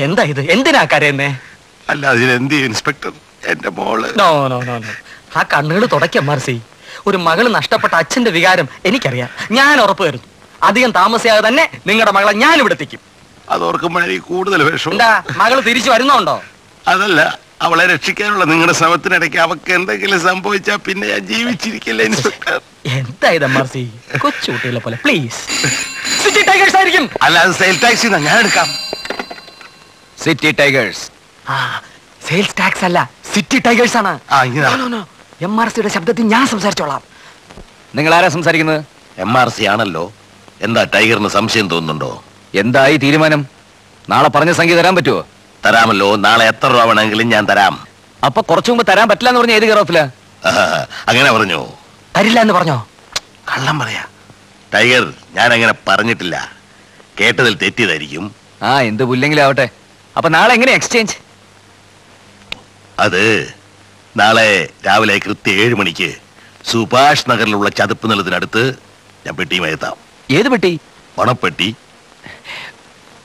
എന്താ ഇത്? എന്തിനാ കരയുന്നേ? അല്ല അതിനെന്ത് ഇൻസ്പെക്ടർ, എന്റെ മോള്. നോ നോ നോ നോ, ആ കണ്ണുകൾ തുടയ്ക്കാം മാർസി. ഒരു മകള് നഷ്ടപ്പെട്ട അച്ഛന്റെ വികാരം എനിക്കറിയാം. ഞാൻ ഉറപ്പ് തരുന്നു, അധികം താമസിയാതെ തന്നെ നിങ്ങളുടെ മകളെ ഞാൻ ഇവിടെ എത്തിക്കും. അതോർക്കുമ്പോഴേ കൂടുതൽ വിഷം. എന്താ മകള് തിരിച്ചു വരുന്നുണ്ടോ? അതല്ല, അവളെ രക്ഷിക്കാനുള്ള നിങ്ങളുടെ ശ്രമത്തിനിടയ്ക്ക് അവക്ക് എന്തെങ്കിലും സംഭവിച്ചാ പിന്നെ ഞാൻ ജീവിച്ചിരിക്കില്ല ഇൻസ്പെക്ടർ. എന്താ ഇത് മാർസി, കൊച്ചുകുട്ടികളെ പോലെ പ്ലീസ്. സിറ്റി ടൈഗേഴ്സ് ആയിരിക്കും. അല്ല, അത് സെയിൽ ടാക്സി ഞാൻ എടുക്കാം. City tigers. സെയിൽസ് ടാക്സ് അല്ല, സിറ്റി ടൈഗേഴ്സ് ആണ്. MRCയുടെ ശബ്ദത്തിൽ ഞാൻ സംസാരിച്ചോളാം. നിങ്ങൾ ആരാ സംസാരിക്കുന്നത്? MRC ആണല്ലോ. എന്താ ടൈഗറിന് സംശയം തോന്നുന്നുണ്ടോ? എന്തായി തീരുമാനം? നാളെ പറഞ്ഞ സംഖ്യ തരാൻ പറ്റുമോ? തരാമല്ലോ. നാളെ എത്ര രൂപ വേണമെങ്കിലും ഞാൻ തരാം. അപ്പൊ കുറച്ചു മുമ്പ് തരാൻ പറ്റില്ല എന്ന് പറഞ്ഞ ഏത് കയറോഫില? അങ്ങനെ പറഞ്ഞു. തരില്ല എന്ന് പറഞ്ഞോ? കള്ളം പറയാ ടൈഗർ, ഞാൻ അങ്ങനെ പറഞ്ഞിട്ടില്ല. കേട്ടതിൽ തെറ്റിയതായിരിക്കും. എന്ത് പുല്ലെങ്കിലും ആവട്ടെ. അപ്പൊ നാളെ എങ്ങനെ എക്സ്ചേഞ്ച്? അത് നാളെ രാവിലെ കൃത്യം 7 മണിക്ക് സുഭാഷ് നഗറിലുള്ള ചതുപ്പ് നിലത്തിനടുത്ത് ഞാൻ പെട്ടിയുമായി എത്താം. ഏത് പെട്ടി? പണപ്പെട്ടി.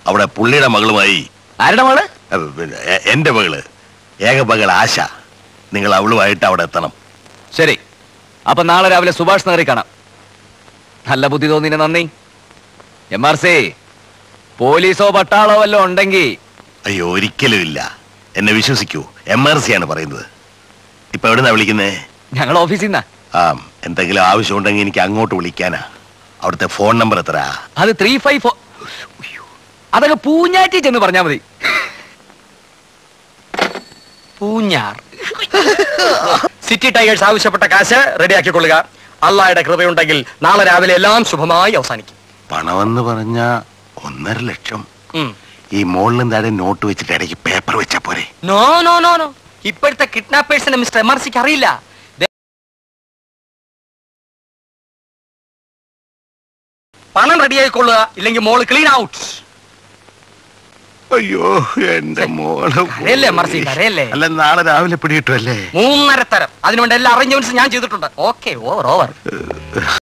അവിടെ പുള്ളിയുടെ മകളുമായി. ആരുടെ മകള്? എന്റെ മകള്, ഏക മകൾ ആശ. നിങ്ങൾ അവളുമായിട്ട് അവിടെ എത്തണം. ശരി, അപ്പൊ നാളെ രാവിലെ സുഭാഷ് നഗറിൽ കാണാം. നല്ല ബുദ്ധി തോന്നിന് നന്ദി. MRC പോലീസോ പട്ടാളോ വല്ലോ ഉണ്ടെങ്കിൽ. അയ്യോ, ഒരിക്കലും ഇല്ല. എന്നെ വിശ്വസിക്കൂ, MRC ആണ് പറയുന്നത്. ഇപ്പൊ എവിടുന്നാ വിളിക്കുന്നേ? ഞങ്ങൾ ഓഫീസിൽ നിന്നാ. എന്തെങ്കിലും ആവശ്യമുണ്ടെങ്കിൽ എനിക്ക് അങ്ങോട്ട് വിളിക്കാനാ. അവിടുത്തെ ഫോൺ നമ്പർ എത്ര? അത് 354. അതൊക്കെ പൂഞ്ഞാറ്റി ചെന്ന് പറഞ്ഞാ മതി. പൂഞ്ഞാർ. സിറ്റി ടൈഗേഴ്സ് ആവശ്യപ്പെട്ട കാശ് റെഡിയാക്കിക്കൊള്ളുക. അള്ളാഹയുടെ കൃപയുണ്ടെങ്കിൽ നാളെ രാവിലെ എല്ലാം ശുഭമായി അവസാനിക്കും. പണമെന്ന് പറഞ്ഞ 1.5 ലക്ഷം. ഈ മോളിലും താഴെ നോട്ട് വെച്ചിട്ട് ഇടയ്ക്ക് പേപ്പർ വെച്ചാ പോരെ? നോ നോ നോ നോ, ഇപ്പോഴത്തെ കിഡ്നാപ്പേഴ്സിനെ മിസ്റ്റർ MRCക്ക് അറിയില്ല. പണം റെഡിയായിക്കൊള്ളുക, ഇല്ലെങ്കിൽ മോള് ക്ലീൻ ഔട്ട്. അയ്യോ, എന്റെ മോള്. അല്ല, നാളെ രാവിലെ പിടികിട്ടുമല്ലേ? 3:30 തരം. അതിനുവേണ്ട എല്ലാ അറേഞ്ച്മെന്റ്സും ഞാൻ ചെയ്തിട്ടുണ്ട്. Okay, over.